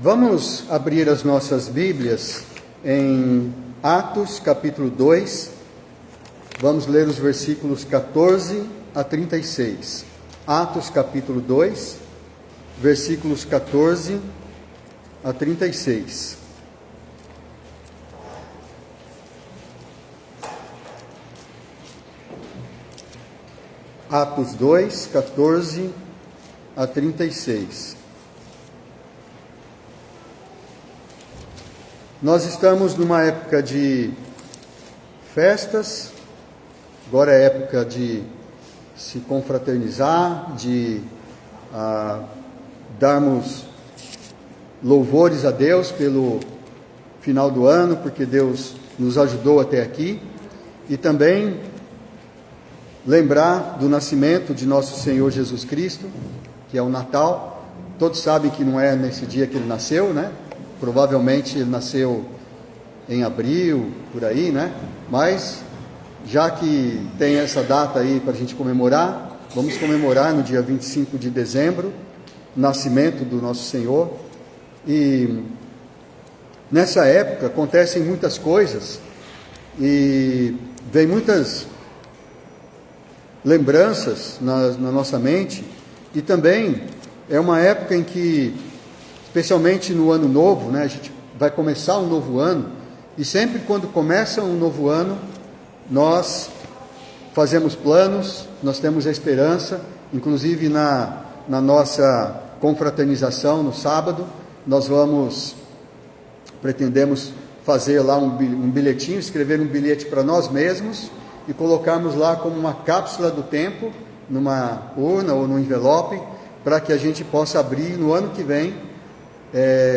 Vamos abrir as nossas Bíblias em Atos capítulo 2, vamos ler os versículos 14 a 36. Atos capítulo 2, versículos 14 a 36. Atos 2, 14 a 36. Nós estamos numa época de festas, agora é época de se confraternizar, de darmos louvores a Deus pelo final do ano, porque Deus nos ajudou até aqui, e também lembrar do nascimento de nosso Senhor Jesus Cristo, que é o Natal. Todos sabem que não é nesse dia que ele nasceu, né? Provavelmente ele nasceu em abril, por aí, né? Mas, já que tem essa data aí para a gente comemorar, vamos comemorar no dia 25 de dezembro, o nascimento do nosso Senhor. E nessa época acontecem muitas coisas e vem muitas lembranças na nossa mente, e também é uma época em que, especialmente no ano novo, né, a gente vai começar um novo ano, e sempre quando começa um novo ano, nós fazemos planos, nós temos a esperança. Inclusive na nossa confraternização no sábado, nós pretendemos fazer lá um bilhetinho, escrever um bilhete para nós mesmos, e colocarmos lá como uma cápsula do tempo, numa urna ou num envelope, para que a gente possa abrir no ano que vem,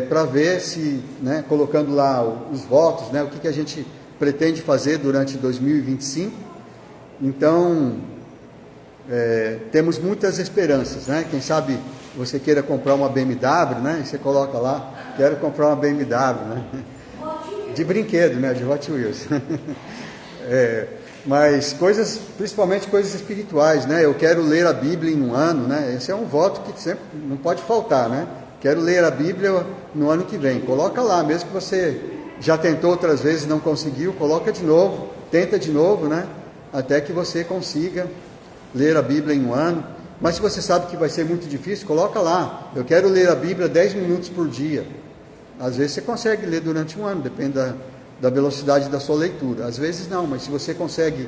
para ver se, né, colocando lá os votos, né, o que a gente pretende fazer durante 2025. Então, temos muitas esperanças, né? Quem sabe você queira comprar uma BMW, né? E você coloca lá, quero comprar uma BMW, né? De brinquedo, né? De Hot Wheels. Mas coisas, principalmente coisas espirituais, né? Eu quero ler a Bíblia em um ano, né? Esse é um voto que sempre não pode faltar, né? Quero ler a Bíblia no ano que vem. Coloca lá, mesmo que você já tentou outras vezes e não conseguiu, coloca de novo, tenta de novo, né? Até que você consiga ler a Bíblia em um ano. Mas se você sabe que vai ser muito difícil, coloca lá, eu quero ler a Bíblia 10 minutos por dia. Às vezes você consegue ler durante um ano, depende da velocidade da sua leitura. Às vezes não, mas se você consegue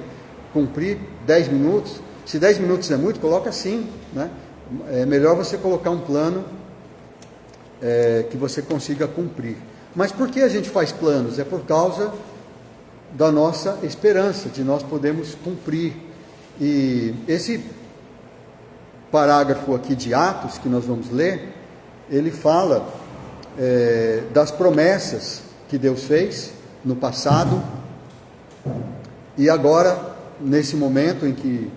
cumprir 10 minutos, se 10 minutos é muito, coloca assim, né? É melhor você colocar um plano que você consiga cumprir. Mas por que a gente faz planos? É por causa da nossa esperança, de nós podermos cumprir. E esse parágrafo aqui de Atos, que nós vamos ler, ele fala das promessas que Deus fez no passado, e agora, nesse momento em que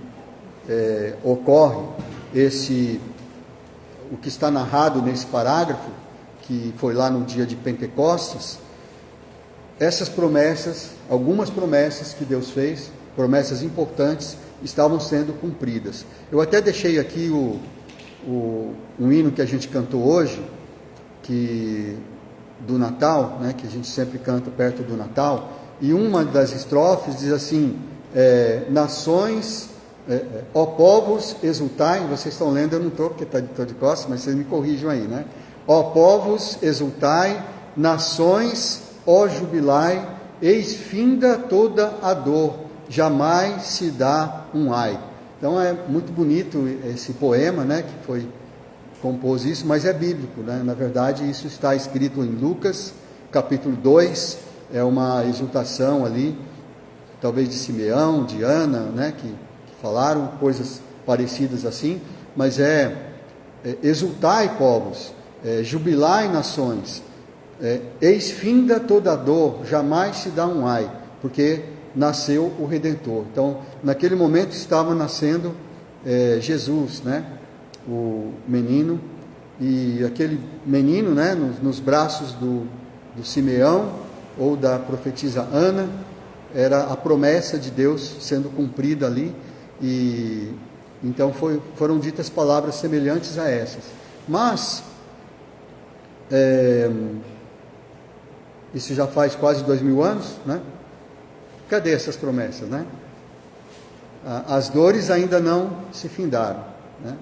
ocorre o que está narrado nesse parágrafo, que foi lá no dia de Pentecostes, essas promessas, algumas promessas que Deus fez, promessas importantes, estavam sendo cumpridas. Eu até deixei aqui um hino que a gente cantou hoje, do Natal, né, que a gente sempre canta perto do Natal, e uma das estrofes diz assim: nações, ó povos, exultai. Vocês estão lendo, eu não estou, porque estou de costas, mas vocês me corrijam aí, né? Ó povos, exultai, nações, ó jubilai, eis finda toda a dor, jamais se dá um ai. Então é muito bonito esse poema, né, que compôs isso, mas é bíblico, né? Na verdade, isso está escrito em Lucas, capítulo 2, é uma exultação ali, talvez de Simeão, de Ana, né, que falaram coisas parecidas assim, mas exultai povos, jubilai nações, eis finda toda a dor, jamais se dá um ai, porque nasceu o Redentor. Então, naquele momento estava nascendo Jesus, né, o menino, e aquele menino, né, nos braços do Simeão ou da profetisa Ana, era a promessa de Deus sendo cumprida ali, e então foram ditas palavras semelhantes a essas. Mas Isso já faz quase 2000 anos, né? Cadê essas promessas, né? As dores ainda não se findaram, né?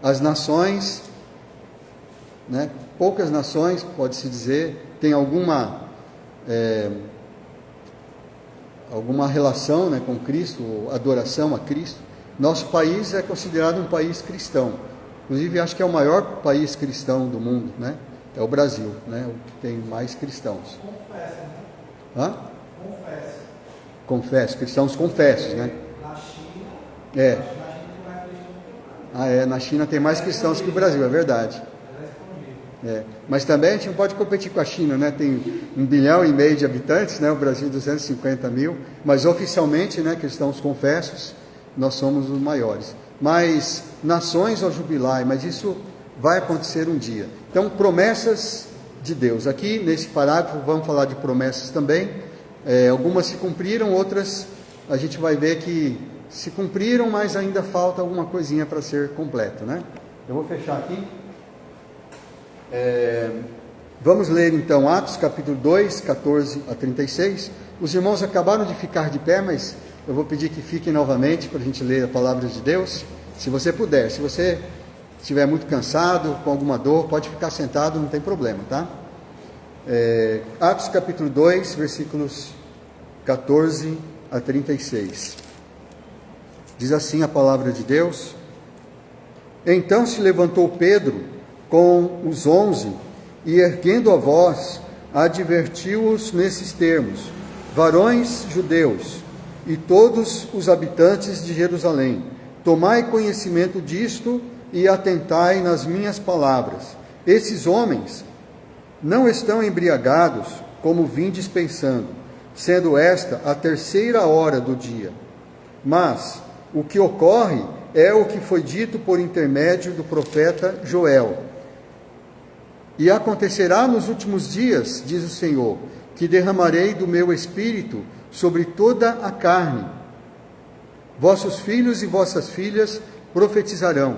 As nações, né? Poucas nações, pode-se dizer, tem alguma relação, né, com Cristo, adoração a Cristo. Nosso país é considerado um país cristão. Inclusive, acho que é o maior país cristão do mundo, né? É o Brasil, né? O que tem mais cristãos. Confesso, né? Hã? Confesso. Confesso, cristãos confessos, né? Na China, É. na China tem mais cristão que o Brasil. Na China tem mais cristãos que o Brasil, é verdade. Ela é escondida. Mas também a gente não pode competir com a China, né? Tem 1,5 bilhão de habitantes, né? O Brasil 250 mil, mas oficialmente, né, cristãos confessos, nós somos os maiores. Mas nações ao jubilai, mas isso vai acontecer um dia. Então, promessas de Deus. Aqui nesse parágrafo vamos falar de promessas também. Algumas se cumpriram, outras a gente vai ver que se cumpriram, mas ainda falta alguma coisinha para ser completo, né? Eu vou fechar aqui. Vamos ler então Atos capítulo 2, 14 a 36. Os irmãos acabaram de ficar de pé, mas eu vou pedir que fiquem novamente para a gente ler a palavra de Deus, se você puder. Se você estiver muito cansado, com alguma dor, pode ficar sentado, não tem problema, tá? Atos capítulo 2, versículos 14 a 36. Diz assim a palavra de Deus: Então se levantou Pedro com os 11 e, erguendo a voz, advertiu-os nesses termos: Varões judeus e todos os habitantes de Jerusalém, tomai conhecimento disto e atentai nas minhas palavras. Esses homens não estão embriagados, como vindes pensando, sendo esta a 3ª hora do dia. Mas o que ocorre é o que foi dito por intermédio do profeta Joel. E acontecerá nos últimos dias, diz o Senhor, que derramarei do meu espírito sobre toda a carne. Vossos filhos e vossas filhas profetizarão,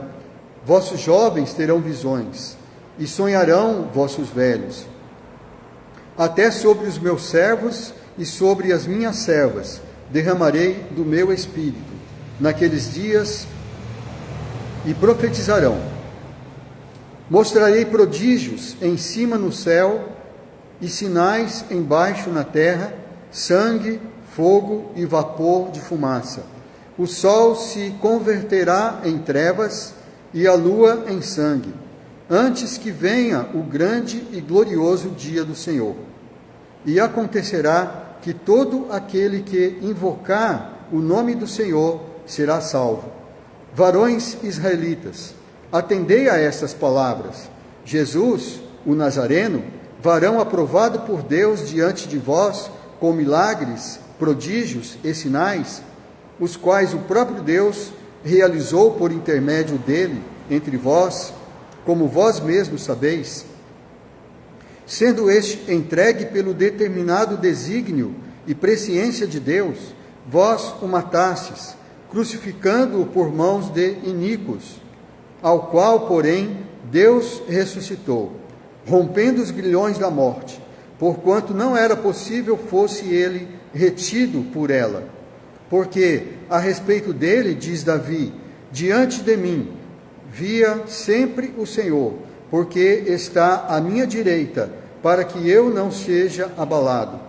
vossos jovens terão visões, e sonharão vossos velhos. Até sobre os meus servos e sobre as minhas servas derramarei do meu espírito naqueles dias, e profetizarão. Mostrarei prodígios em cima no céu e sinais embaixo na terra, sangue, fogo e vapor de fumaça. O sol se converterá em trevas e a lua em sangue, antes que venha o grande e glorioso dia do Senhor. E acontecerá que todo aquele que invocar o nome do Senhor será salvo. Varões israelitas, atendei a estas palavras. Jesus, o Nazareno, varão aprovado por Deus diante de vós, com milagres, prodígios e sinais, os quais o próprio Deus realizou por intermédio dele entre vós, como vós mesmos sabeis. Sendo este entregue pelo determinado desígnio e presciência de Deus, vós o matastes, crucificando-o por mãos de iníquos, ao qual, porém, Deus ressuscitou, rompendo os grilhões da morte, porquanto não era possível fosse ele retido por ela. Porque, a respeito dele, diz Davi, diante de mim via sempre o Senhor, porque está à minha direita, para que eu não seja abalado.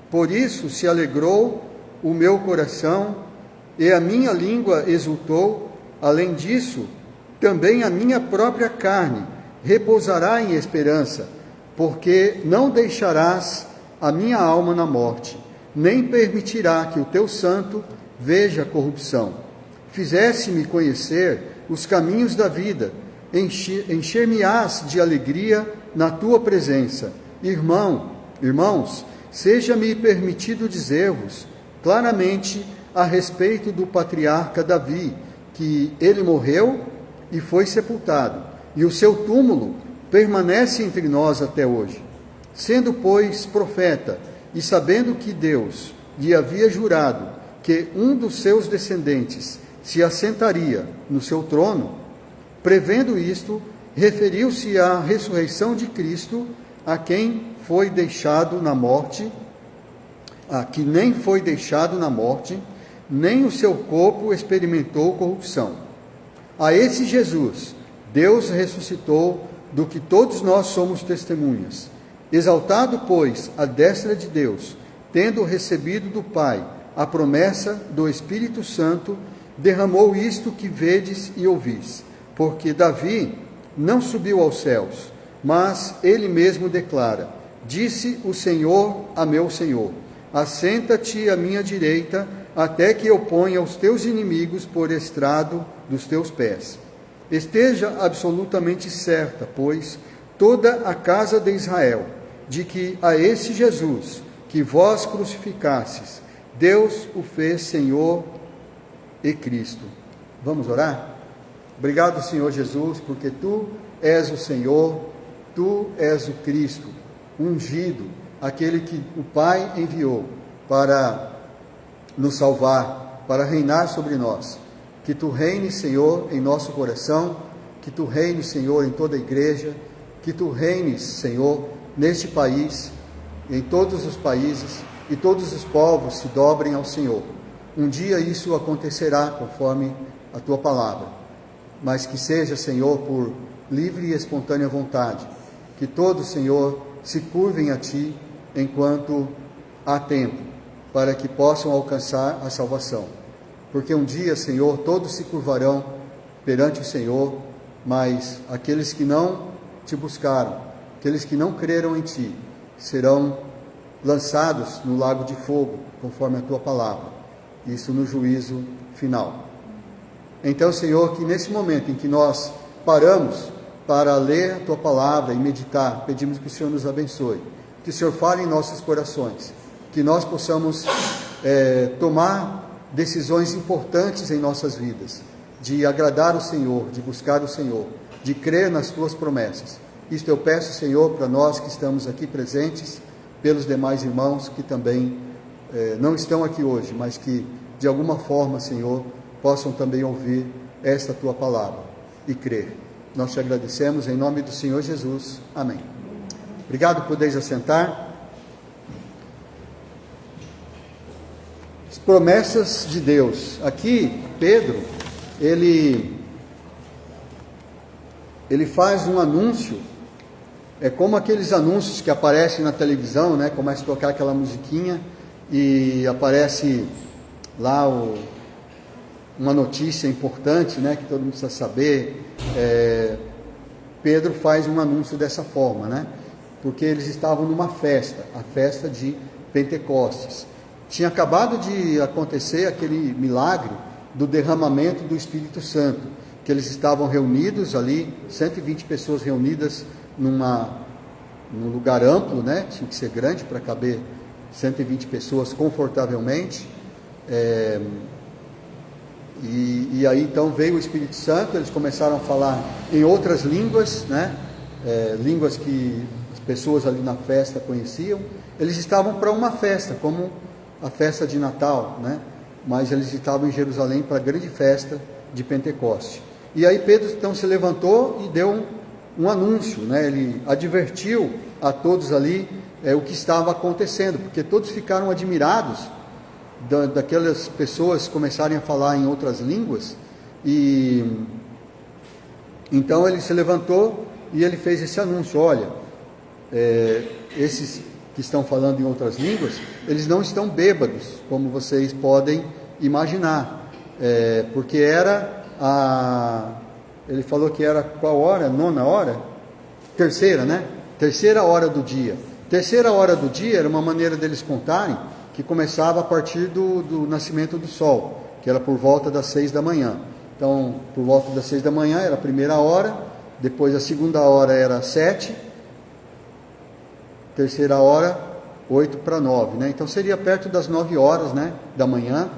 Por isso se alegrou o meu coração, e a minha língua exultou. Além disso, também a minha própria carne repousará em esperança, porque não deixarás a minha alma na morte, nem permitirá que o teu santo veja corrupção. Fizeste-me conhecer os caminhos da vida, encher-me-ás de alegria na tua presença. Irmãos, seja-me permitido dizer-vos claramente a respeito do patriarca Davi, que ele morreu e foi sepultado, e o seu túmulo permanece entre nós até hoje. Sendo, pois, profeta, e sabendo que Deus lhe havia jurado que um dos seus descendentes se assentaria no seu trono, prevendo isto, referiu-se à ressurreição de Cristo, a quem foi deixado na morte, a que nem foi deixado na morte, nem o seu corpo experimentou corrupção. A esse Jesus, Deus ressuscitou, do que todos nós somos testemunhas. Exaltado, pois, à destra de Deus, tendo recebido do Pai a promessa do Espírito Santo, derramou isto que vedes e ouvis. Porque Davi não subiu aos céus, mas ele mesmo declara: disse o Senhor a meu Senhor: assenta-te à minha direita, até que eu ponha os teus inimigos por estrado dos teus pés. Esteja absolutamente certa, pois, toda a casa de Israel, de que a esse Jesus, que vós crucificastes, Deus o fez Senhor e Cristo. Vamos orar? Obrigado, Senhor Jesus, porque Tu és o Senhor, Tu és o Cristo, ungido, aquele que o Pai enviou para nos salvar, para reinar sobre nós. Que Tu reines, Senhor, em nosso coração, que Tu reines, Senhor, em toda a igreja, que Tu reines, Senhor, neste país, em todos os países, e todos os povos se dobrem ao Senhor. Um dia isso acontecerá conforme a Tua palavra, mas que seja, Senhor, por livre e espontânea vontade, que todos, Senhor, se curvem a Ti enquanto há tempo, para que possam alcançar a salvação. Porque um dia, Senhor, todos se curvarão perante o Senhor, mas aqueles que não Te buscaram, aqueles que não creram em Ti, serão lançados no lago de fogo, conforme a Tua palavra, isso no juízo final. Então, Senhor, que nesse momento em que nós paramos para ler a Tua palavra e meditar, pedimos que o Senhor nos abençoe, que o Senhor fale em nossos corações, que nós possamos tomar decisões importantes em nossas vidas, de agradar o Senhor, de buscar o Senhor, de crer nas Tuas promessas. Isto eu peço, Senhor, para nós que estamos aqui presentes, pelos demais irmãos que também não estão aqui hoje, mas que de alguma forma, Senhor, possam também ouvir esta Tua palavra e crer. Nós Te agradecemos em nome do Senhor Jesus. Amém. Obrigado, podeis assentar. As promessas de Deus. Aqui, Pedro, ele faz um anúncio. É como aqueles anúncios que aparecem na televisão, né? Começa a tocar aquela musiquinha e aparece lá uma notícia importante, né? Que todo mundo precisa saber. Pedro faz um anúncio dessa forma, né? Porque eles estavam numa festa, a festa de Pentecostes. Tinha acabado de acontecer aquele milagre do derramamento do Espírito Santo, que eles estavam reunidos ali, 120 pessoas reunidas num lugar amplo, né? Tinha que ser grande para caber 120 pessoas confortavelmente. E aí então veio o Espírito Santo, eles começaram a falar em outras línguas, né? Línguas que as pessoas ali na festa conheciam. Eles estavam para uma festa, como a festa de Natal, né? Mas eles estavam em Jerusalém para a grande festa de Pentecoste. E aí Pedro então se levantou e deu um anúncio, né? Ele advertiu a todos ali o que estava acontecendo, porque todos ficaram admirados daquelas pessoas começarem a falar em outras línguas. E então ele se levantou e ele fez esse anúncio: olha, esses que estão falando em outras línguas, eles não estão bêbados, como vocês podem imaginar, porque ele falou que era qual hora? 9ª hora? Terceira, né? Terceira hora do dia. Terceira hora do dia era uma maneira deles contarem que começava a partir do nascimento do sol, que era por volta das 6 da manhã. Então, por volta das 6 da manhã era a primeira hora, depois a segunda hora era 7, terceira hora 8 para 9, né? Então seria perto das 9 horas, né, da manhã.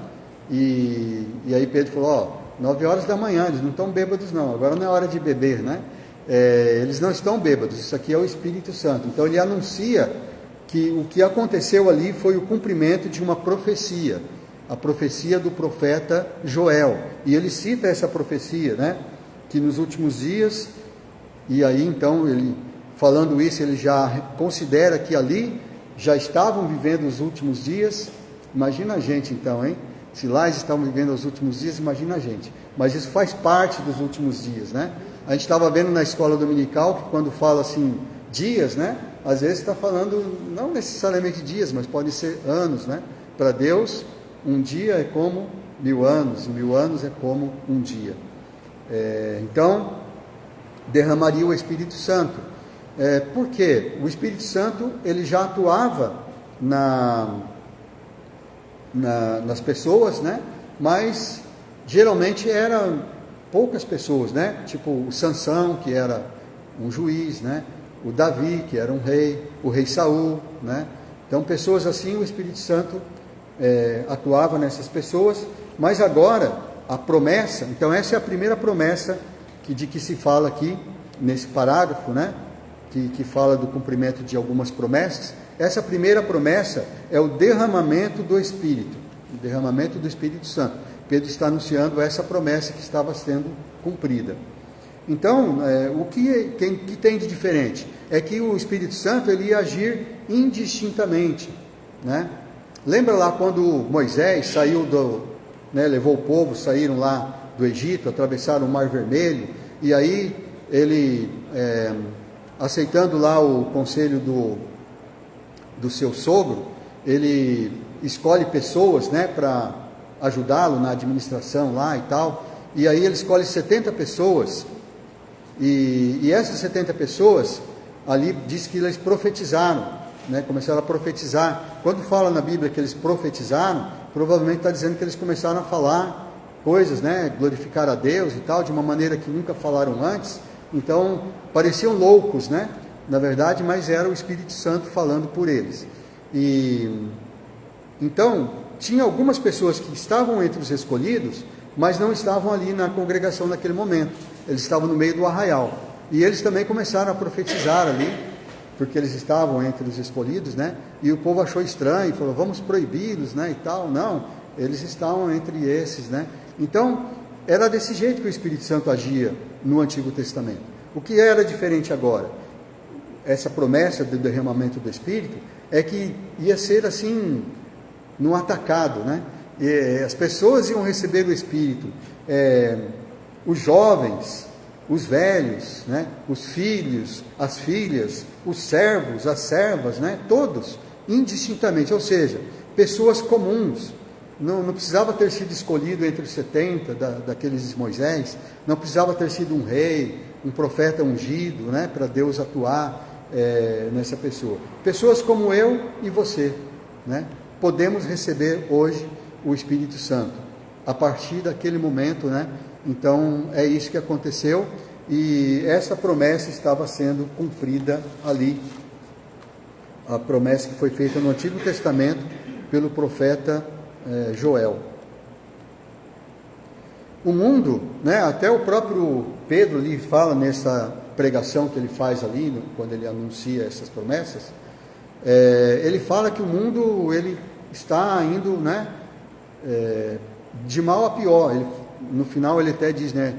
E aí Pedro falou: 9 horas da manhã, eles não estão bêbados não, agora não é hora de beber, né? Eles não estão bêbados, isso aqui é o Espírito Santo. Então ele anuncia que o que aconteceu ali foi o cumprimento de uma profecia, a profecia do profeta Joel. E ele cita essa profecia, né? Que nos últimos dias E aí então ele, falando isso, ele já considera que ali já estavam vivendo os últimos dias. Imagina a gente então, hein? Se lá eles estavam vivendo os últimos dias, imagina a gente. Mas isso faz parte dos últimos dias, né? A gente estava vendo na escola dominical que quando fala assim, dias, né? Às vezes está falando, não necessariamente dias, mas pode ser anos, né? Para Deus, um dia é como 1000 anos, e 1000 anos é como um dia. Então, derramaria o Espírito Santo. Por quê? O Espírito Santo, ele já atuava nas pessoas, né? Mas geralmente eram poucas pessoas, né? Tipo o Sansão, que era um juiz, né? O Davi, que era um rei, o rei Saul, né? Então pessoas assim, o Espírito Santo atuava nessas pessoas. Mas agora a promessa, então essa é a primeira promessa de que se fala aqui nesse parágrafo, né? Que fala do cumprimento de algumas promessas. Essa primeira promessa é o derramamento do Espírito, o derramamento do Espírito Santo. Pedro está anunciando essa promessa que estava sendo cumprida. Então, o que tem de diferente? É que o Espírito Santo ele ia agir indistintamente, né? Lembra lá quando Moisés saiu levou o povo, saíram lá do Egito, atravessaram o Mar Vermelho, e aí ele, aceitando lá o conselho do seu sogro, ele escolhe pessoas, né, para ajudá-lo na administração lá e tal, e aí ele escolhe 70 pessoas, e essas 70 pessoas, ali diz que eles profetizaram, né, começaram a profetizar. Quando fala na Bíblia que eles profetizaram, provavelmente está dizendo que eles começaram a falar coisas, né, glorificar a Deus e tal, de uma maneira que nunca falaram antes. Então, pareciam loucos, né, na verdade, mas era o Espírito Santo falando por eles. E então, tinha algumas pessoas que estavam entre os escolhidos, mas não estavam ali na congregação naquele momento. Eles estavam no meio do arraial. E eles também começaram a profetizar ali, porque eles estavam entre os escolhidos, né? E o povo achou estranho, falou, vamos proibi-los, né? E tal. Não, eles estavam entre esses, né? Então, era desse jeito que o Espírito Santo agia no Antigo Testamento. O que era diferente agora? Essa promessa do derramamento do Espírito é que ia ser assim, num atacado, né? E as pessoas iam receber o Espírito, os jovens, os velhos, né? Os filhos, as filhas, os servos, as servas, né? Todos, indistintamente, ou seja, pessoas comuns. Não precisava ter sido escolhido entre os 70 daqueles Moisés, não precisava ter sido um rei, um profeta ungido, né? Para Deus atuar nessa pessoa. Pessoas como eu e você, né? Podemos receber hoje o Espírito Santo, a partir daquele momento, né? Então, é isso que aconteceu, e essa promessa estava sendo cumprida ali, a promessa que foi feita no Antigo Testamento pelo profeta Joel. O mundo, né? Até o próprio Pedro ali fala nessa pregação que ele faz ali, quando ele anuncia essas promessas, ele fala que o mundo ele está indo, né, de mal a pior. No final ele até diz, né,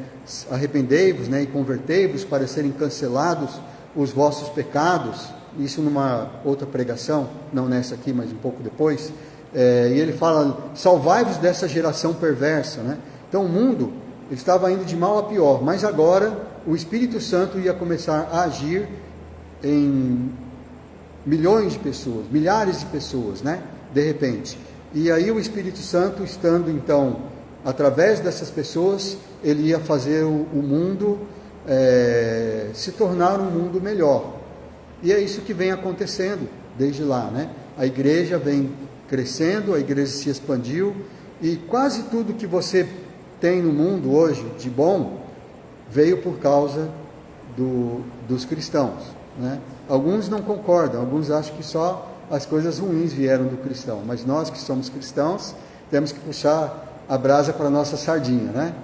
arrependei-vos, né, e convertei-vos para serem cancelados os vossos pecados. Isso numa outra pregação, não nessa aqui, mas um pouco depois. E ele fala, salvai-vos dessa geração perversa, né? Então o mundo estava indo de mal a pior, mas agora o Espírito Santo ia começar a agir em milhões de pessoas, milhares de pessoas, né? De repente. E aí o Espírito Santo, estando então através dessas pessoas, ele ia fazer o mundo se tornar um mundo melhor. E é isso que vem acontecendo desde lá, né? A igreja vem crescendo, a igreja se expandiu, e quase tudo que você tem no mundo hoje de bom veio por causa dos cristãos, né? Alguns não concordam, alguns acham que só as coisas ruins vieram do cristão, mas nós que somos cristãos temos que puxar a brasa para a nossa sardinha, né?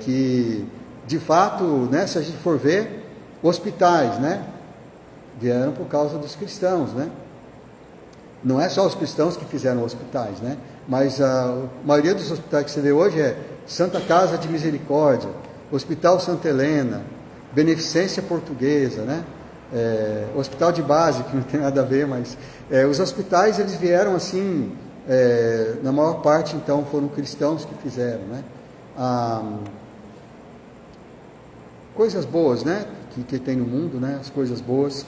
Que de fato, né, se a gente for ver, hospitais, né, vieram por causa dos cristãos, né? Não é só os cristãos que fizeram hospitais, né? Mas a maioria dos hospitais que você vê hoje é Santa Casa de Misericórdia, Hospital Santa Helena, beneficência portuguesa, né? Hospital de base, que não tem nada a ver, mas os hospitais eles vieram assim, na maior parte então foram cristãos que fizeram, né? Coisas boas, né? Que tem no mundo, né? As coisas boas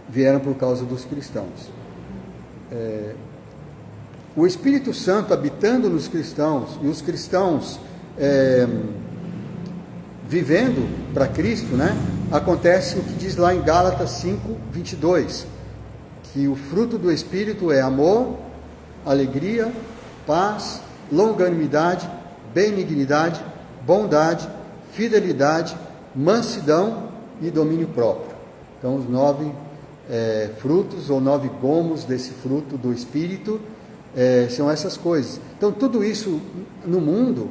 vieram por causa dos cristãos. O Espírito Santo habitando nos cristãos e os cristãos vivendo para Cristo, né? Acontece o que diz lá em Gálatas 5:22, que o fruto do Espírito é amor, alegria, paz, longanimidade, benignidade, bondade, fidelidade, mansidão e domínio próprio. Então, os 9 frutos ou 9 gomos desse fruto do Espírito são essas coisas. Então, tudo isso no mundo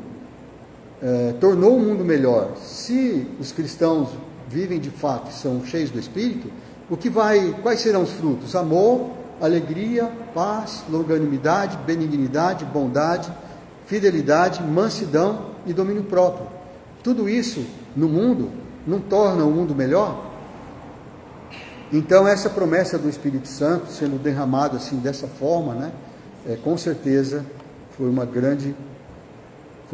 tornou o mundo melhor. Se os cristãos vivem de fato e são cheios do Espírito, quais serão os frutos? Amor, alegria, paz, longanimidade, benignidade, bondade, fidelidade, mansidão e domínio próprio. Tudo isso no mundo não torna o mundo melhor? Então essa promessa do Espírito Santo sendo derramado assim dessa forma, né, com certeza foi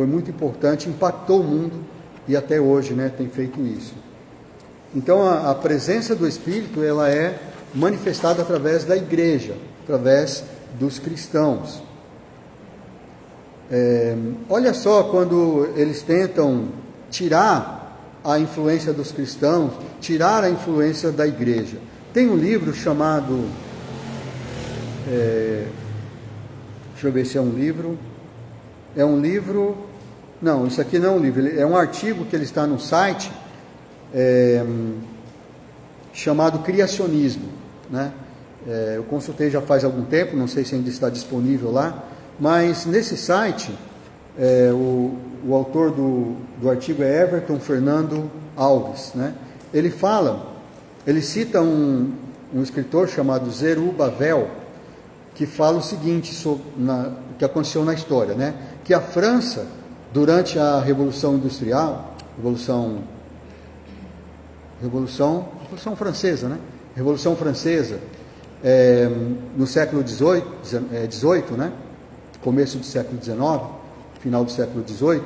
muito importante, impactou o mundo e até hoje, né, tem feito isso. Então a presença do Espírito ela é manifestada através da igreja, através dos cristãos. Olha só quando eles tentam tirar a influência dos cristãos, tirar a influência da igreja. Tem um livro chamado, deixa eu ver se é um livro, não, isso aqui não é um livro, é um artigo que ele está no site, chamado Criacionismo, né? Eu consultei já faz algum tempo, não sei se ainda está disponível lá, mas nesse site, o autor do artigo é Everton Fernando Alves, né? Ele cita um escritor chamado Zerubbabel, que fala o seguinte sobre o que aconteceu na história, né? Que a França, durante a Revolução Industrial, Revolução Francesa, né? Revolução Francesa, no século XVIII, né? Começo do século XIX, final do século XVIII,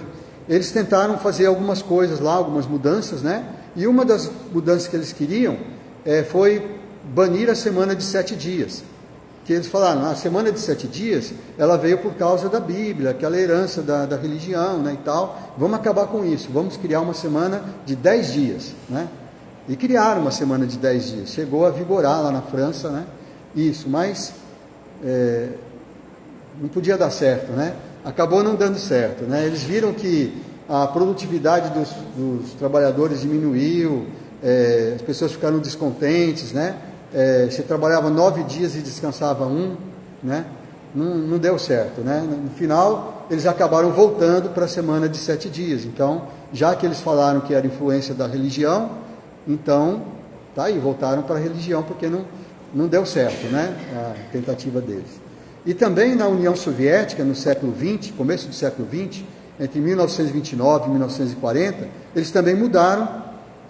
eles tentaram fazer algumas coisas lá, algumas mudanças, né? E uma das mudanças que eles queriam foi banir a semana de 7 dias. Que eles falaram, a semana de 7 dias, ela veio por causa da Bíblia, aquela herança da religião, né, e tal. Vamos acabar com isso, vamos criar uma semana de 10 dias, né? E criaram uma semana de 10 dias. Chegou a vigorar lá na França, né? Isso, mas não podia dar certo, né? Acabou não dando certo, né? Eles viram que a produtividade dos trabalhadores diminuiu, as pessoas ficaram descontentes, né? Você trabalhava 9 dias e descansava 1, né? Não deu certo, né? No final, eles acabaram voltando para a semana de 7 dias. Então, já que eles falaram que era influência da religião, então, tá aí, voltaram para a religião, porque não deu certo, né? A tentativa deles. E também na União Soviética, no século XX, começo do século XX, entre 1929 e 1940, eles também mudaram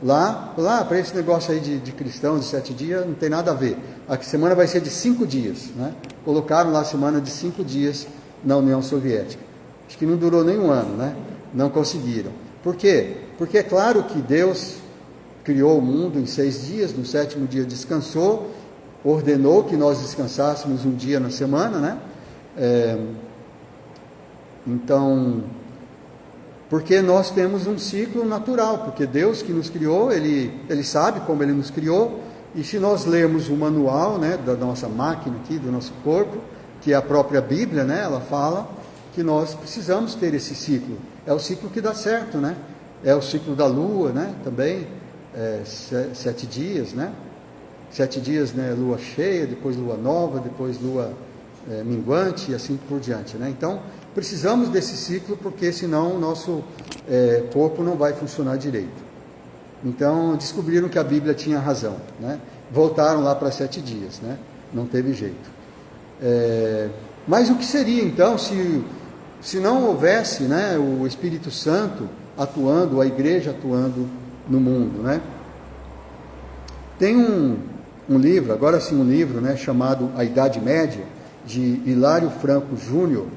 lá para esse negócio aí de cristãos de 7 dias, não tem nada a ver. A semana vai ser de 5 dias, né? Colocaram lá a semana de 5 dias na União Soviética. Acho que não durou nem um ano, né? Não conseguiram. Por quê? Porque é claro que Deus criou o mundo em 6 dias, no 7º dia descansou, ordenou que nós descansássemos um dia na semana, né? Então, porque nós temos um ciclo natural, porque Deus que nos criou, Ele sabe como Ele nos criou, e se nós lermos o manual, né, da nossa máquina aqui, do nosso corpo, que é a própria Bíblia, né, ela fala que nós precisamos ter esse ciclo. É o ciclo que dá certo, né? É o ciclo da lua, né, também, 7 dias, né? 7 dias, né, lua cheia, depois lua nova, depois lua minguante e assim por diante, né? Então, precisamos desse ciclo, porque senão o nosso corpo não vai funcionar direito. Então, descobriram que a Bíblia tinha razão, né? Voltaram lá para 7 dias, né? Não teve jeito. Mas o que seria, então, se não houvesse, né, o Espírito Santo atuando, a igreja atuando no mundo, né? Tem um livro, agora sim um livro, né, chamado A Idade Média, de Hilário Franco Júnior.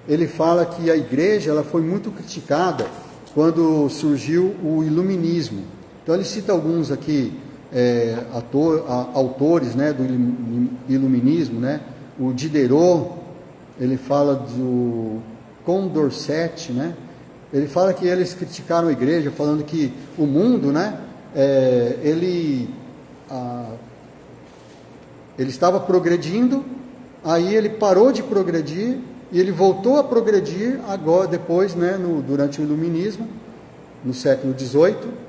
Ele fala que a igreja ela foi muito criticada quando surgiu o iluminismo. Então ele cita alguns aqui autores, né, do iluminismo, né? O Diderot, ele fala do Condorcet, né? Ele fala que eles criticaram a igreja, falando que o mundo, né, ele estava progredindo, aí ele parou de progredir e ele voltou a progredir agora, depois, né, durante o iluminismo, no século XVIII.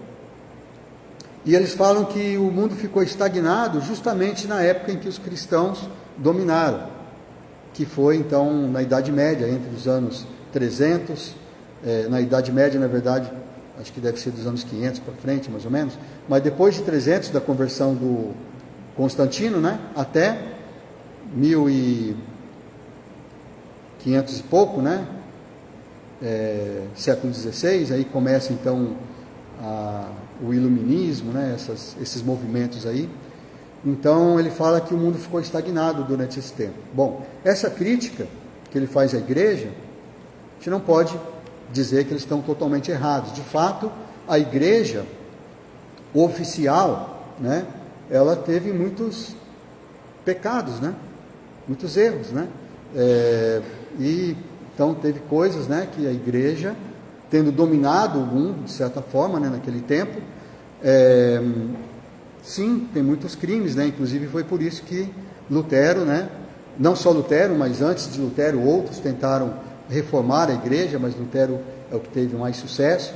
E eles falam que o mundo ficou estagnado justamente na época em que os cristãos dominaram, que foi então na Idade Média, entre os anos 300, na Idade Média, na verdade, acho que deve ser dos anos 500 para frente, mais ou menos, mas depois de 300, da conversão do Constantino, né, até 1500 e pouco, né, século XVI, aí começa então o iluminismo, né, esses movimentos aí. Então ele fala que o mundo ficou estagnado durante esse tempo. Bom, essa crítica que ele faz à igreja, a gente não pode dizer que eles estão totalmente errados. De fato, a igreja oficial, né, ela teve muitos pecados, né, muitos erros, né, e então teve coisas, né, que a igreja, tendo dominado o mundo de certa forma, né, naquele tempo, sim, tem muitos crimes, né, inclusive foi por isso que Lutero, né, não só Lutero, mas antes de Lutero outros tentaram reformar a igreja, mas Lutero é o que teve mais sucesso,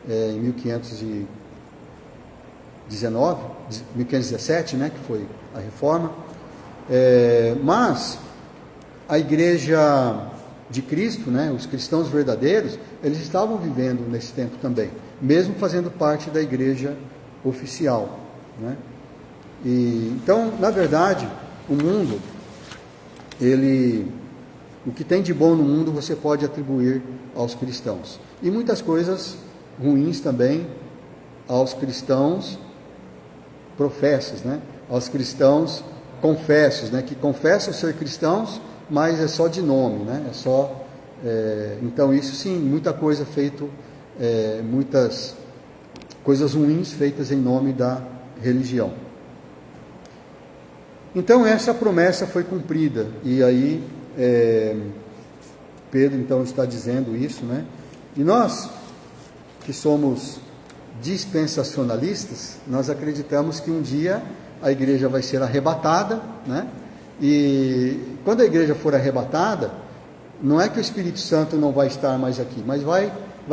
em 1517, né, que foi a reforma. Mas a igreja de Cristo, né, os cristãos verdadeiros, eles estavam vivendo nesse tempo também, mesmo fazendo parte da igreja oficial, né? E então, na verdade, o mundo, o que tem de bom no mundo você pode atribuir aos cristãos, e muitas coisas ruins também aos cristãos professos, né? Aos cristãos confessos, né? Que confessam ser cristãos, mas é só de nome, né? Então isso sim, muita coisa feito, muitas coisas ruins feitas em nome da religião. Então essa promessa foi cumprida, e aí Pedro então está dizendo isso, né? E nós que somos dispensacionalistas, nós acreditamos que um dia a igreja vai ser arrebatada, né? E quando a igreja for arrebatada, não é que o Espírito Santo não vai estar mais aqui, mas vai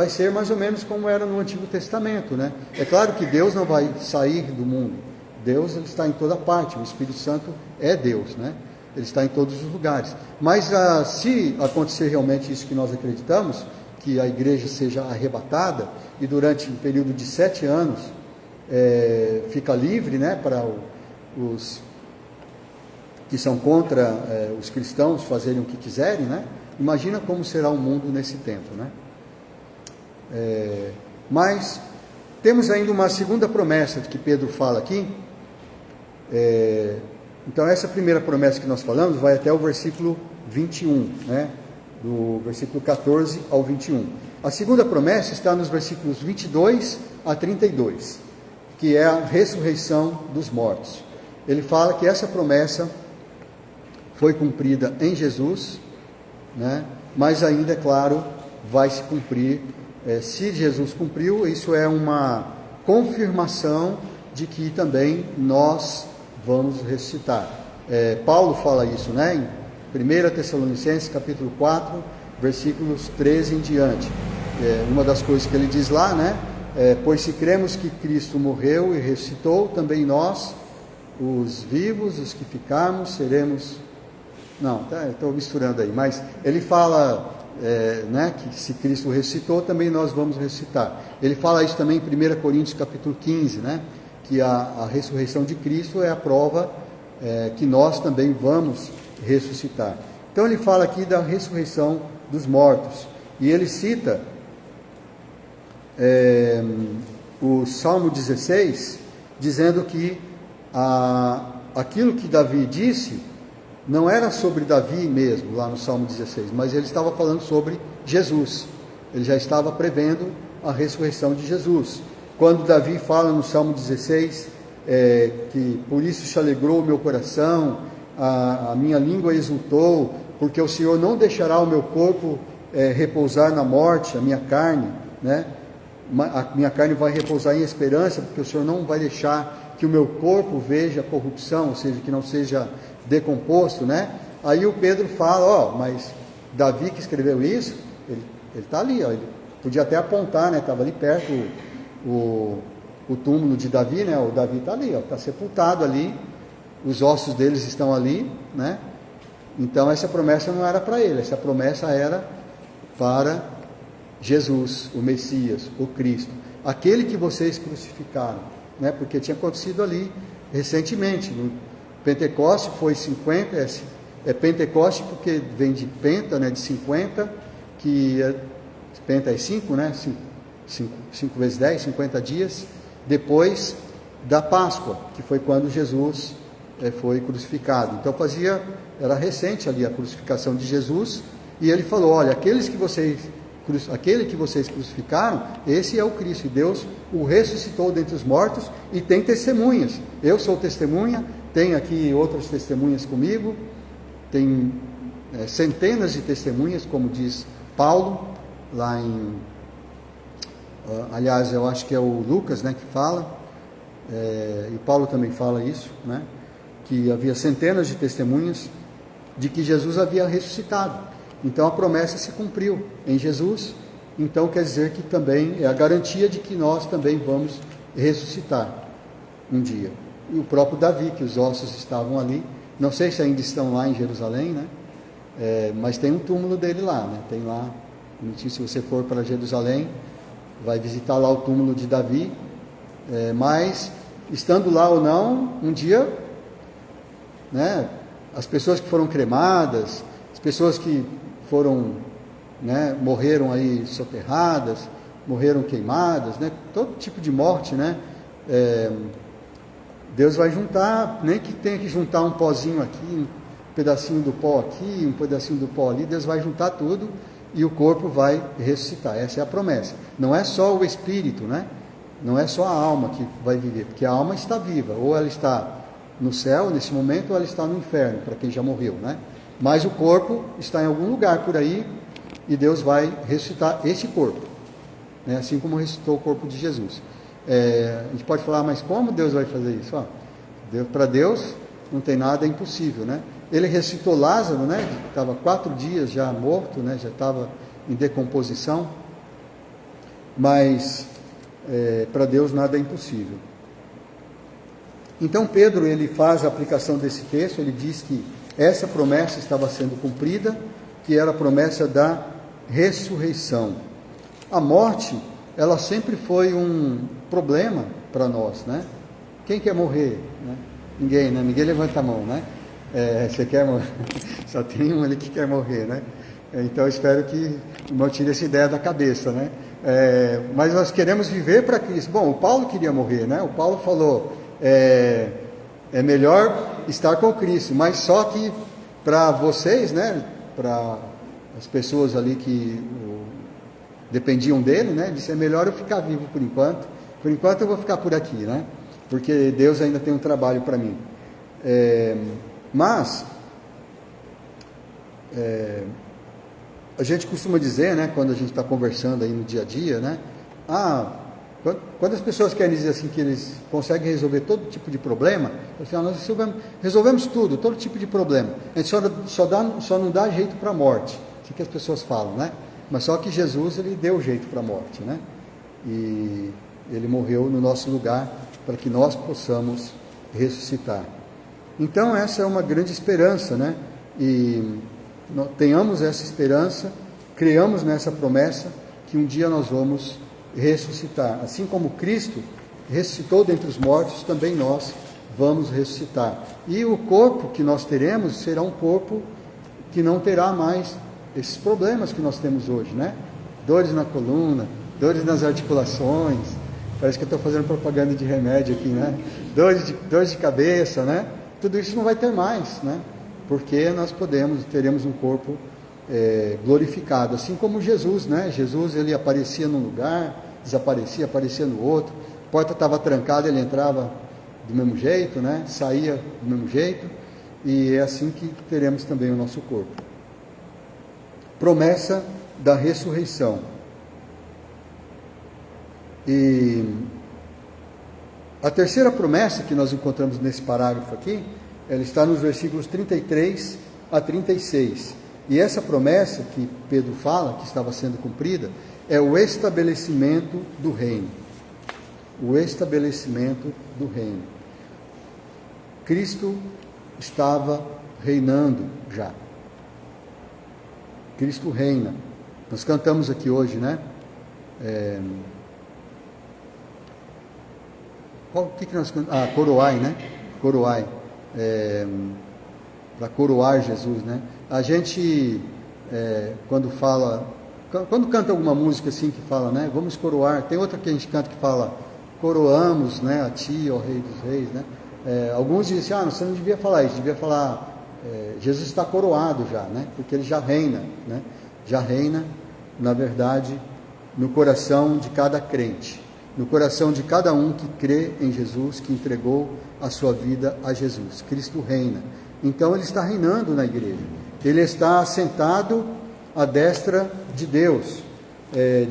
ser mais ou menos como era no Antigo Testamento, né? É claro que Deus não vai sair do mundo. Deus, ele está em toda parte. O Espírito Santo é Deus, né? Ele está em todos os lugares. Mas se acontecer realmente isso que nós acreditamos, que a igreja seja arrebatada e durante um período de 7 anos fica livre, né, para os que são contra os cristãos fazerem o que quiserem, né? Imagina como será o mundo nesse tempo, né? Mas temos ainda uma segunda promessa que Pedro fala aqui. Então essa primeira promessa que nós falamos vai até o versículo 21, né? Do versículo 14 ao 21. A segunda promessa está nos versículos 22 a 32, que é a ressurreição dos mortos. Ele fala que essa promessa foi cumprida em Jesus, né? Mas ainda, é claro, vai se cumprir. Se Jesus cumpriu, isso é uma confirmação de que também nós vamos ressuscitar. Paulo fala isso, né? Em 1 Tessalonicenses, capítulo 4, versículos 13 em diante. Uma das coisas que ele diz lá, né? Pois se cremos que Cristo morreu e ressuscitou, também nós, os vivos, os que ficarmos, seremos... Não, estou misturando aí, mas ele fala, né, que se Cristo ressuscitou, também nós vamos ressuscitar. Ele fala isso também em 1 Coríntios capítulo 15, né, que a ressurreição de Cristo é a prova que nós também vamos ressuscitar. Então ele fala aqui da ressurreição dos mortos, e ele cita o Salmo 16, dizendo que aquilo que Davi disse não era sobre Davi mesmo, lá no Salmo 16, mas ele estava falando sobre Jesus. Ele já estava prevendo a ressurreição de Jesus. Quando Davi fala no Salmo 16, que por isso se alegrou o meu coração, a minha língua exultou, porque o Senhor não deixará o meu corpo repousar na morte, a minha carne, né? A minha carne vai repousar em esperança, porque o Senhor não vai deixar que o meu corpo veja corrupção, ou seja, que não seja decomposto, né? Aí o Pedro fala, mas Davi que escreveu isso, ele está ali, ele podia até apontar, né? Estava ali perto o túmulo de Davi, né? O Davi está ali, está sepultado ali, os ossos deles estão ali, né? Então essa promessa não era para ele, essa promessa era para Jesus, o Messias, o Cristo, aquele que vocês crucificaram, né? Porque tinha acontecido ali recentemente, no Pentecoste foi 50, Pentecoste porque vem de penta, né? De 50, que penta é 5, né? 5 vezes 10, 50 dias, depois da Páscoa, que foi quando Jesus foi crucificado. Então era recente ali a crucificação de Jesus, e ele falou, olha, aquele que vocês crucificaram, esse é o Cristo, e Deus o ressuscitou dentre os mortos, e tem testemunhas. Eu sou testemunha, tem aqui outras testemunhas comigo, tem centenas de testemunhas, como diz Paulo, lá em... aliás, eu acho que é o Lucas, né, que fala, e Paulo também fala isso, né, que havia centenas de testemunhas de que Jesus havia ressuscitado. Então a promessa se cumpriu em Jesus, então quer dizer que também é a garantia de que nós também vamos ressuscitar um dia. E o próprio Davi, que os ossos estavam ali, não sei se ainda estão lá em Jerusalém, né, mas tem um túmulo dele lá, né, tem lá, se você for para Jerusalém, vai visitar lá o túmulo de Davi, mas estando lá ou não, um dia, né, as pessoas que foram cremadas, as pessoas que foram, né, morreram aí soterradas, morreram queimadas, né, todo tipo de morte, né, Deus vai juntar, nem que tenha que juntar um pozinho aqui, um pedacinho do pó aqui, um pedacinho do pó ali, Deus vai juntar tudo e o corpo vai ressuscitar. Essa é a promessa. Não é só o espírito, né? Não é só a alma que vai viver, porque a alma está viva, ou ela está no céu nesse momento, ou ela está no inferno, para quem já morreu, né? Mas o corpo está em algum lugar por aí, e Deus vai ressuscitar esse corpo, né? Assim como ressuscitou o corpo de Jesus. A gente pode falar, mas como Deus vai fazer isso? Para Deus não tem nada impossível, né? Ele ressuscitou Lázaro, né? Estava 4 dias já morto, né? Já estava em decomposição, mas para Deus nada é impossível. Então Pedro, ele faz a aplicação desse texto, ele diz que essa promessa estava sendo cumprida, que era a promessa da ressurreição. A morte, ela sempre foi um problema para nós, né? Quem quer morrer? Né? Ninguém, né? Ninguém levanta a mão, né? Você quer morrer? Só tem um ali que quer morrer, né? Então eu espero que o irmão tire essa ideia da cabeça, né? Mas nós queremos viver para Cristo. Bom, o Paulo queria morrer, né? O Paulo falou, é melhor estar com Cristo, mas só que para vocês, né? Para as pessoas ali que dependiam dele, né? Ele disse, é melhor eu ficar vivo por enquanto. Por enquanto eu vou ficar por aqui, né? Porque Deus ainda tem um trabalho para mim. Mas a gente costuma dizer, né, quando a gente está conversando aí no dia a dia, né, quando as pessoas querem dizer assim que eles conseguem resolver todo tipo de problema, nós resolvemos tudo, todo tipo de problema, a gente só não dá jeito para a morte, assim que as pessoas falam, né, mas só que Jesus, ele deu jeito para a morte, né, e ele morreu no nosso lugar para que nós possamos ressuscitar. Então essa é uma grande esperança, né? E tenhamos essa esperança, criamos nessa promessa que um dia nós vamos ressuscitar. Assim como Cristo ressuscitou dentre os mortos, também nós vamos ressuscitar. E o corpo que nós teremos será um corpo que não terá mais esses problemas que nós temos hoje, né? Dores na coluna, dores nas articulações, Parece que eu estou fazendo propaganda de remédio aqui, né? Dores de cabeça, né? Tudo isso não vai ter mais, né? Porque nós teremos um corpo glorificado, assim como Jesus, né? Jesus, ele aparecia num lugar, desaparecia, aparecia no outro, a porta estava trancada, ele entrava do mesmo jeito, né? Saía do mesmo jeito, e é assim que teremos também o nosso corpo. Promessa da ressurreição. E a terceira promessa que nós encontramos nesse parágrafo aqui, ela está nos versículos 33 a 36. E essa promessa que Pedro fala, que estava sendo cumprida, é o estabelecimento do reino. O estabelecimento do reino. Cristo estava reinando já. Cristo reina. Nós cantamos aqui hoje, né? O que nós cantamos? Coroai, né? Coroai. Para coroar Jesus, né? A gente, quando canta alguma música assim que fala, né? Vamos coroar. Tem outra que a gente canta que fala, coroamos, né? A ti, ó Rei dos Reis, né? Alguns dizem assim, você não devia falar isso, devia falar, Jesus está coroado já, né? Porque ele já reina, né? Já reina, na verdade, no coração de cada crente, no coração de cada um que crê em Jesus, que entregou a sua vida a Jesus. Cristo reina. Então ele está reinando na igreja. Ele está assentado à destra de Deus.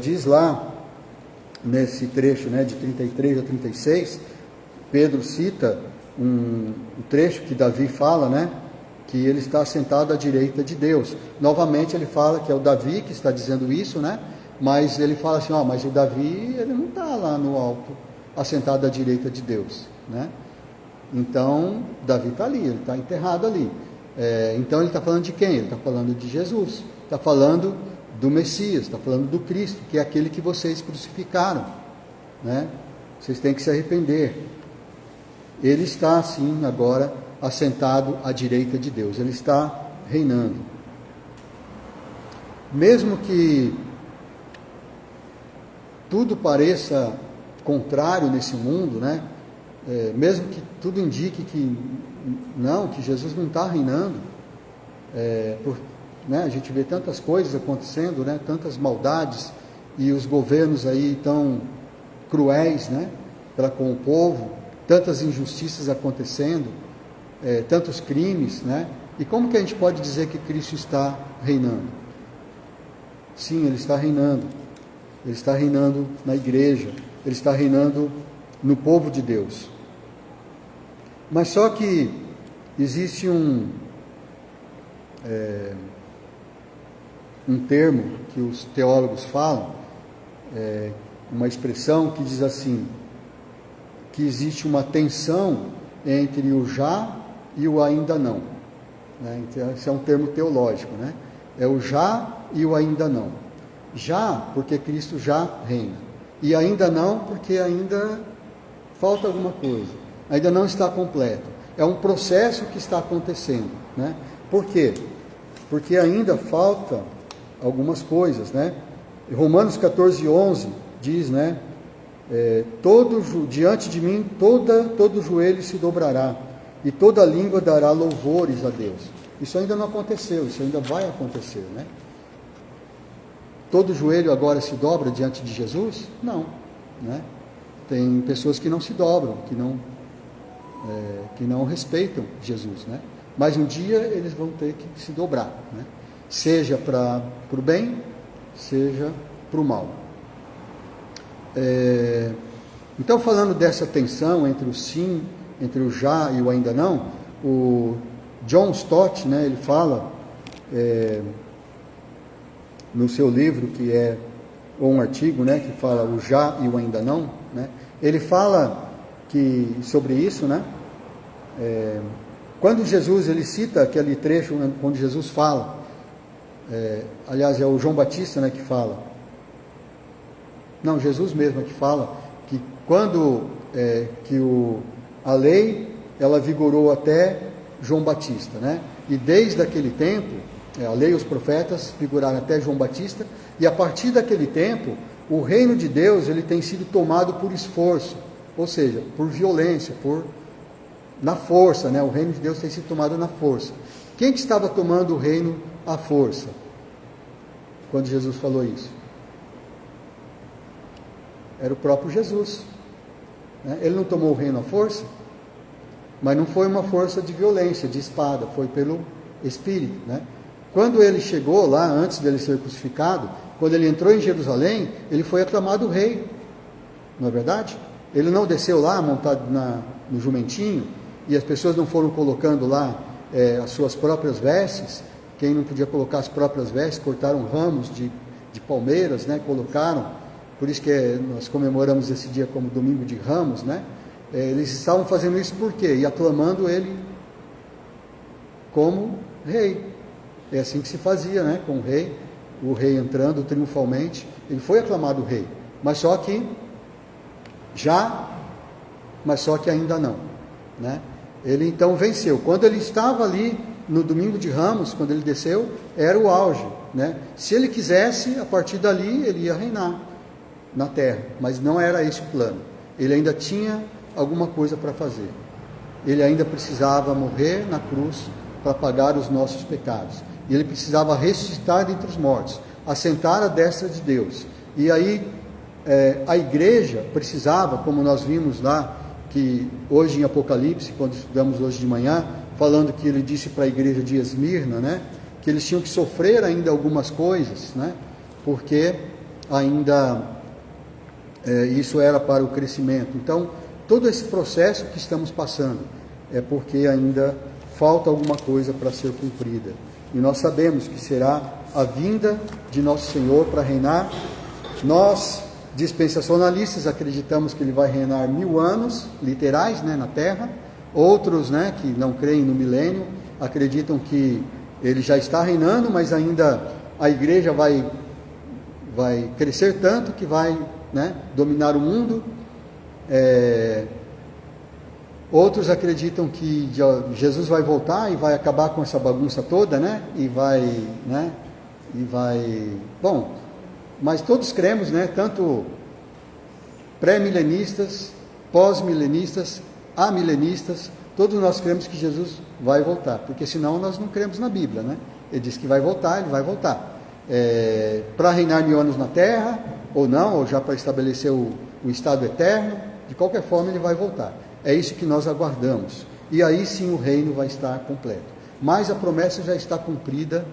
Diz lá, nesse trecho, né, de 33 a 36, Pedro cita um trecho que Davi fala, né, que ele está assentado à direita de Deus. Novamente ele fala que é o Davi que está dizendo isso, né? Mas ele fala assim, mas o Davi, ele não está lá no alto, assentado à direita de Deus, né? Então, Davi está ali, ele está enterrado ali. Então ele está falando de quem? Ele está falando de Jesus, está falando do Messias, está falando do Cristo, que é aquele que vocês crucificaram, né? Vocês têm que se arrepender. Ele está, assim, agora assentado à direita de Deus, ele está reinando. Mesmo que tudo pareça contrário nesse mundo, né? Mesmo que tudo indique que Jesus não está reinando, né? A gente vê tantas coisas acontecendo, né? Tantas maldades, e os governos aí tão cruéis, né? Para com o povo, tantas injustiças acontecendo, tantos crimes, né? E como que a gente pode dizer que Cristo está reinando? Sim, ele está reinando. Ele está reinando na igreja, ele está reinando no povo de Deus. Mas só que existe um termo que os teólogos falam, uma expressão que diz assim, que existe uma tensão entre o já e o ainda não, né? Então, esse é um termo teológico, né? É o já e o ainda não. Já, porque Cristo já reina. E ainda não, porque ainda falta alguma coisa. Ainda não está completo. É um processo que está acontecendo, né? Por quê? Porque ainda falta algumas coisas, né? Romanos 14:11 diz, né? Diante de mim todo joelho se dobrará e toda língua dará louvores a Deus. Isso ainda não aconteceu, isso ainda vai acontecer, né? Todo joelho agora se dobra diante de Jesus? Não, né? Tem pessoas que não se dobram, que não respeitam Jesus, né? Mas um dia eles vão ter que se dobrar, né? Seja para o bem, seja para o mal. Então, falando dessa tensão entre o sim, entre o já e o ainda não, o John Stott, né, ele fala no seu livro, ou um artigo, né, que fala o já e o ainda não, né, ele fala sobre isso, né, quando Jesus, ele cita aquele trecho, né, quando Jesus fala, aliás, é o João Batista, né, que fala, não, Jesus mesmo é que fala, que quando a lei, ela vigorou até João Batista, né, e desde aquele tempo, a lei e os profetas vigoraram até João Batista, e a partir daquele tempo, O reino de Deus, ele tem sido tomado por esforço, ou seja, por violência, na força, né? O reino de Deus tem sido tomado na força. Quem que estava tomando o reino à força? Quando Jesus falou isso? Era o próprio Jesus. Né? Ele não tomou o reino à força, mas não foi uma força de violência, de espada, foi pelo Espírito, né? Quando ele chegou lá, antes dele ser crucificado, quando ele entrou em Jerusalém, ele foi aclamado rei, não é verdade? Ele não desceu lá montado no jumentinho, e as pessoas não foram colocando lá as suas próprias vestes. Quem não podia colocar as próprias vestes, cortaram ramos de palmeiras, né? Colocaram, por isso que nós comemoramos esse dia como Domingo de Ramos, né? Eles estavam fazendo isso por quê? E aclamando ele como rei. É assim que se fazia, né? Com o rei entrando triunfalmente, ele foi aclamado rei, mas só que ainda não, né? Ele então venceu. Quando ele estava ali no Domingo de Ramos, quando ele desceu, era o auge, né? Se ele quisesse, a partir dali ele ia reinar na terra, mas não era esse o plano. Ele ainda tinha alguma coisa para fazer. Ele ainda precisava morrer na cruz para pagar os nossos pecados. E ele precisava ressuscitar dentre os mortos, assentar à destra de Deus. E aí a igreja precisava, como nós vimos lá, que hoje em Apocalipse, quando estudamos hoje de manhã, falando que ele disse para a igreja de Esmirna, né, que eles tinham que sofrer ainda algumas coisas, né, porque ainda isso era para o crescimento. Então, todo esse processo que estamos passando é porque ainda falta alguma coisa para ser cumprida. E nós sabemos que será a vinda de nosso Senhor para reinar. Nós, dispensacionalistas, acreditamos que ele vai reinar 1000 anos, literais, né, na terra. Outros, né, que não creem no milênio, acreditam que ele já está reinando, mas ainda a igreja vai crescer tanto que vai, né, dominar o mundo. Outros acreditam que Jesus vai voltar e vai acabar com essa bagunça toda, né? Bom, mas todos cremos, né? Tanto pré-milenistas, pós-milenistas, amilenistas, todos nós cremos que Jesus vai voltar, porque senão nós não cremos na Bíblia, né? Ele diz que vai voltar, ele vai voltar. Para reinar 1000 anos na terra, ou não, ou já para estabelecer o estado eterno, de qualquer forma ele vai voltar. É isso que nós aguardamos. E aí sim o reino vai estar completo. Mas a promessa já está cumprida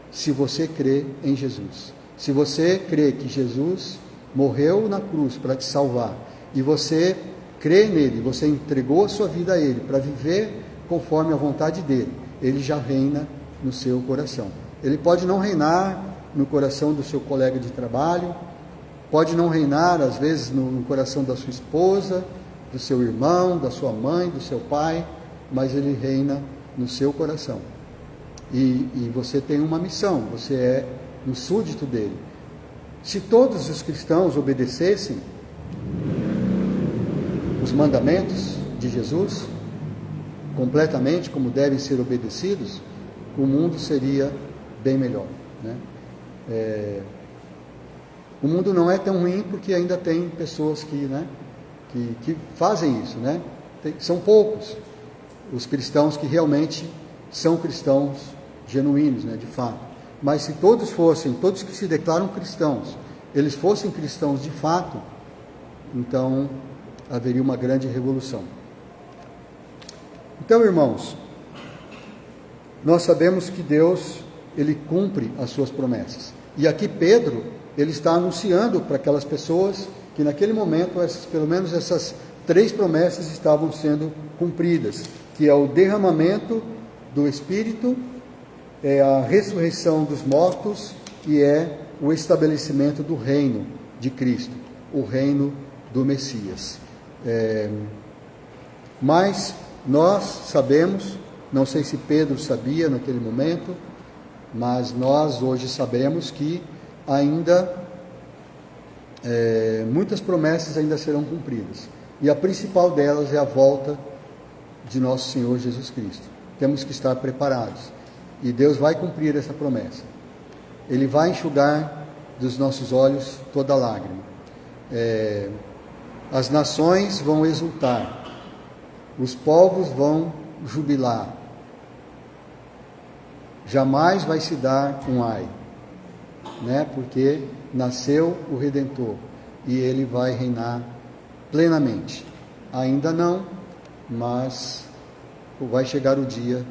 se você crê em Jesus. Se você crê que Jesus morreu na cruz para te salvar, e você crê nele, você entregou a sua vida a ele para viver conforme a vontade dele, ele já reina no seu coração. Ele pode não reinar no coração do seu colega de trabalho, pode não reinar às vezes no coração da sua esposa, do seu irmão, da sua mãe, do seu pai, mas ele reina no seu coração. E você tem uma missão, você é um súdito dele. Se todos os cristãos obedecessem os mandamentos de Jesus completamente, como devem ser obedecidos, o mundo seria bem melhor, né? O mundo não é tão ruim porque ainda tem pessoas que fazem isso, né? São poucos os cristãos que realmente são cristãos genuínos, né, de fato. Mas se todos que se declaram cristãos, eles fossem cristãos de fato, então haveria uma grande revolução. Então, irmãos, nós sabemos que Deus, ele cumpre as suas promessas. E aqui Pedro, ele está anunciando para aquelas pessoas que naquele momento, pelo menos essas 3 promessas estavam sendo cumpridas, que é o derramamento do Espírito, é a ressurreição dos mortos e é o estabelecimento do reino de Cristo, o reino do Messias. Mas nós sabemos, não sei se Pedro sabia naquele momento, mas nós hoje sabemos que ainda muitas promessas ainda serão cumpridas. E a principal delas é a volta de nosso Senhor Jesus Cristo. Temos que estar preparados. E Deus vai cumprir essa promessa. Ele vai enxugar dos nossos olhos toda lágrima. As nações vão exultar, os povos vão jubilar. Jamais vai se dar um ai, né? Porque nasceu o Redentor e ele vai reinar plenamente. Ainda não, mas vai chegar o dia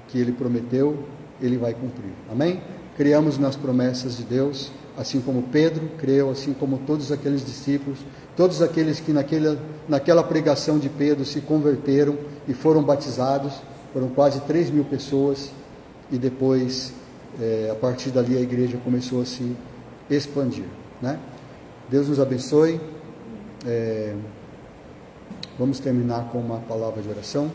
que ele prometeu, ele vai cumprir. Amém? Criamos nas promessas de Deus, assim como Pedro creu, assim como todos aqueles discípulos, todos aqueles que naquela pregação de Pedro se converteram e foram batizados, foram quase 3.000 pessoas, e depois, a partir dali, a igreja começou a se expandir, né? Deus nos abençoe. Vamos terminar com uma palavra de oração.